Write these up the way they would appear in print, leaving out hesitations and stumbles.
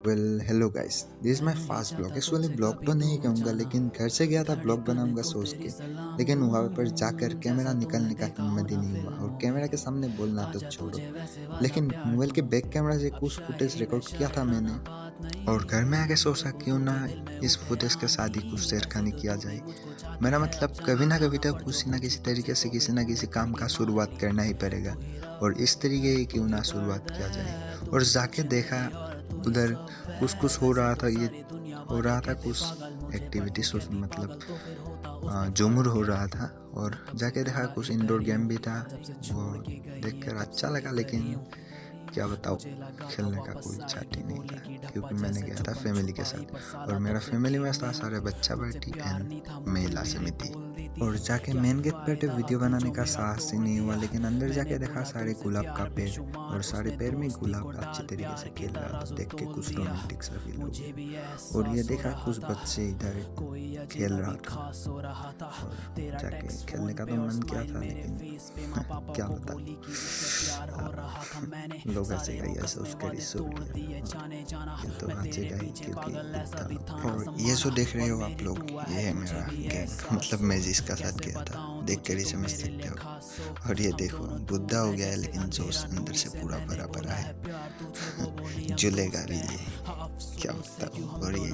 Well hello guys, this is my first blog. Actually blog तो नहीं कहूँगा, लेकिन घर से गया था ब्लॉग बनाऊंगा सोच के। लेकिन वहाँ पर जाकर कैमरा निकालने का हिम्मत ही नहीं हुआ, और कैमरा के सामने बोलना तो छोड़ो, लेकिन मोबाइल के बैक कैमरा से कुछ फुटेज रिकॉर्ड किया था मैंने। और घर में आके सोचा क्यों ना इस फुटेज के साथ ही कुछ छेड़खानी किया जाए। मेरा मतलब कभी ना कभी तो किसी ना किसी तरीके से किसी ना किसी काम का शुरुआत करना ही पड़ेगा, और इस तरीके ही क्यों ना शुरुआत किया जाए। और जाके देखा उधर कुछ कुछ हो रहा था, ये हो रहा था कुछ एक्टिविटी मतलब झूमर हो रहा था। और जाके देखा कुछ इंडोर गेम भी था, वो देखकर अच्छा लगा। लेकिन क्या बताओ, खेलने का कोई चाट ही नहीं था, क्योंकि मैंने गया था फैमिली के साथ, और मेरा फैमिली में था सारे बच्चा पार्टी एंड महिला समिति। और जाके मेन गेट पर तो वीडियो बनाने का साहस ही नहीं हुआ, लेकिन अंदर जाके देखा सारे गुलाब का पेड़, और सारे पेड़ में गुलाब अच्छी तरीके से खेल रहा था। देख के कुछ रोमांटिक सा फील हो गया। और ये देखा कुछ बच्चे इधर खेल रहा था, और जाके खेलने का तो मन किया था, लेकिन क्या बता, लोग हंसेगा या सोच कर ही सो गया। ये तो हंसेगा ही, क्योंकि बुद्धा। और ये जो देख रहे हो आप लोग, ये है मेरा गैंग, मतलब मैं जिसका साथ गया था, देख कर ही समझ सकते हो। और ये देखो, बुद्धा हो गया है, लेकिन जोश अंदर से पूरा भरा भरा है। जलेगा भी ये, क्या बताऊँ। और ये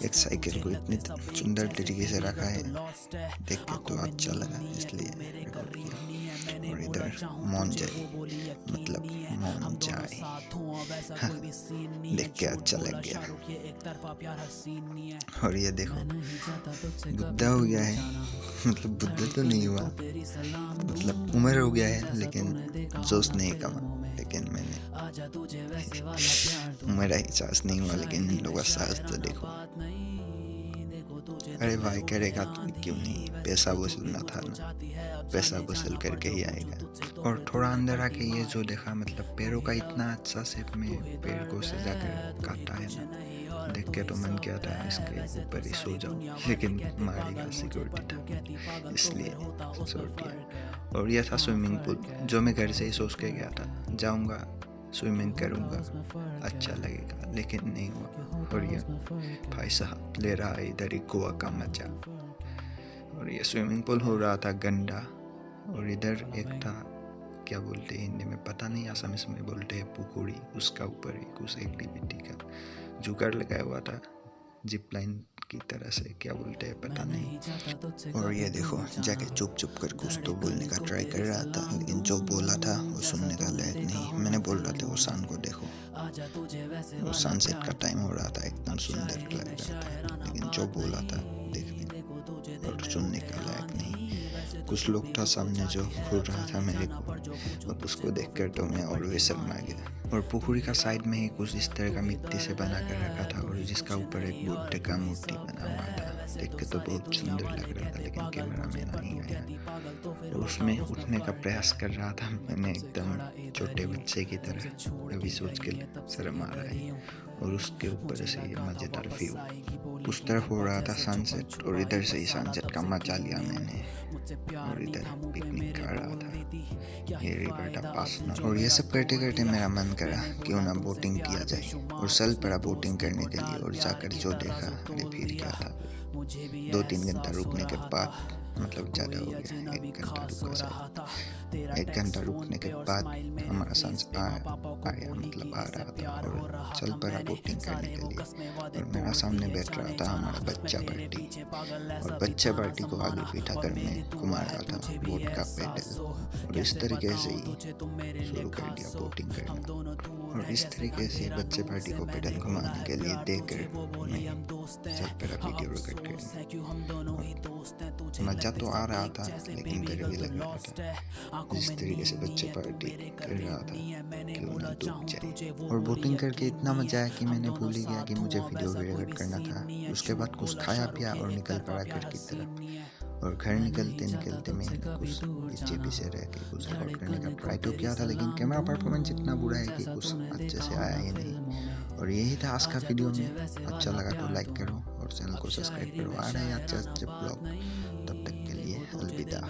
एक साइकिल को इतनी सुंदर तरीके से रखा है, देख के तो अच्छा लगा, इसलिए रिकॉर्ड किया। और इधर मौन जाए, मतलब मौन जाए, हाँ, देख के अच्छा लग गया। और ये देखो, बुद्धा हो गया है, मतलब बुद्धा तो नहीं हुआ, मतलब उम्र हो गया है, लेकिन जोश नहीं कमा। लेकिन मैंने मेरा ही साहस नहीं हुआ, लेकिन इन लोगों का साहस तो देखो। अरे भाई, करेगा तो क्यों नहीं, पैसा वसूलना था ना, पैसा वसूल करके ही आएगा। और थोड़ा अंदर आके ये जो देखा, मतलब पेड़ों का इतना अच्छा शेप में पेड़ को सजा कर काटा है ना, देख के तो मन किया था इसके ऊपर ही सो जाऊं, लेकिन मारेगा सिक्योरिटी था, इसलिए सो दिया। और यह था स्विमिंग पूल, जो मैं घर से ही सोच के गया था, जाऊंगा स्विमिंग करूंगा, अच्छा लगेगा, लेकिन नहीं हुआ। और ये भाई साहब ले रहा है इधर ही गोवा का मजा। और ये स्विमिंग पूल हो रहा था गंदा। और इधर एक था, क्या बोलते हैं हिंदी में पता नहीं, आसामीज में बोलते हैं पुकुरी, उसका ऊपर ही कुछ एक्टिविटी का जुगाड़ लगाया हुआ था, जिप लाइन की तरह से, क्या बोलते हैं पता नहीं। और ये देखो, जाके चुप चुप कर कुछ तो बोलने का ट्राई कर रहा था, लेकिन जो बोला था वो सुनने का लायक नहीं। मैंने बोल रहा था वो सन को देखो, वो सनसेट का टाइम हो रहा था, एकदम सुंदर लग रहा था, लेकिन जो बोला था देखने और सुनने का लायक नहीं। कुछ लोग था सामने जो घूर रहा था मेरे को, और उसको देखकर तो मैं और भी शर्मा गया। और पुकुरी का साइड में ही कुछ इस तरह का मिट्टी से बना कर रखा था, और जिसका ऊपर एक बुद्ध का मूर्ति बना हुआ था। देख के तो बहुत सुंदर लग रहा था, लेकिन कैमरा में नहीं आया। और उसमें उठने का प्रयास कर रहा था, मैंने एकदम छोटे बच्चे की तरह, अभी सोच के शर्म आ रहा है। और उसके ऊपर से ये मजेदार व्यू, उस तरफ हो रहा था सनसेट, और इधर से ही सनसेट का मजा लिया मैंने। और इधर पिकनिक कर रहा था, ये रिवर का पास ना। और ये सब करते करते मेरा मन करा क्यों ना बोटिंग किया जाए, और चल पड़ा बोटिंग करने के लिए। और जाकर जो देखा, अरे फिर क्या था, 2-3 घंटा रुकने के बाद, मतलब ज़्यादा हो गया, 1 घंटा रुका शायद, 1 घंटा रुकने के बाद हमारा सांस आया, मतलब आ रहा था, और चल पड़ा बोटिंग करने के लिए। और मेरा सामने बैठ रहा था हमारा बच्चा पार्टी, और बच्चा पार्टी को आगे बिठा कर मैं घुमा रहा था बोट का पेडल। और इस तरीके से ही शुरू कर दिया बोटिंग करना। और इस तरीके से बच्चे पार्टी को पेडल घुमाने के लिए देकर मैं चल पड़ा वीडियो रिकॉर्ड करने। मजा तो आ रहा था, लेकिन डर भी लग रहा था, जिस तरीके से बच्चे पार्टी कर रहा था, क्यों ना डूब जाए। और बोटिंग करके इतना मजा आया कि मैंने भूल ही गया कि मुझे वीडियो भी रिकॉर्ड करना था। उसके बाद कुछ खाया पिया और निकल पड़ा घर की तरफ। और घर निकलते निकलते मैंने कुछ पीछे पीछे रह के कुछ रिकॉर्ड करने का ट्राई तो किया था, लेकिन कैमरा परफॉर्मेंस इतना बुरा है कि कुछ अच्छे से आया ही नहीं। और यही था आज का वीडियो में, अच्छा लगा तो लाइक करो और चैनल को सब्सक्राइब करो। आ रहे हैं अच्छे अच्छे ब्लॉग, तब तक के लिए अलविदा।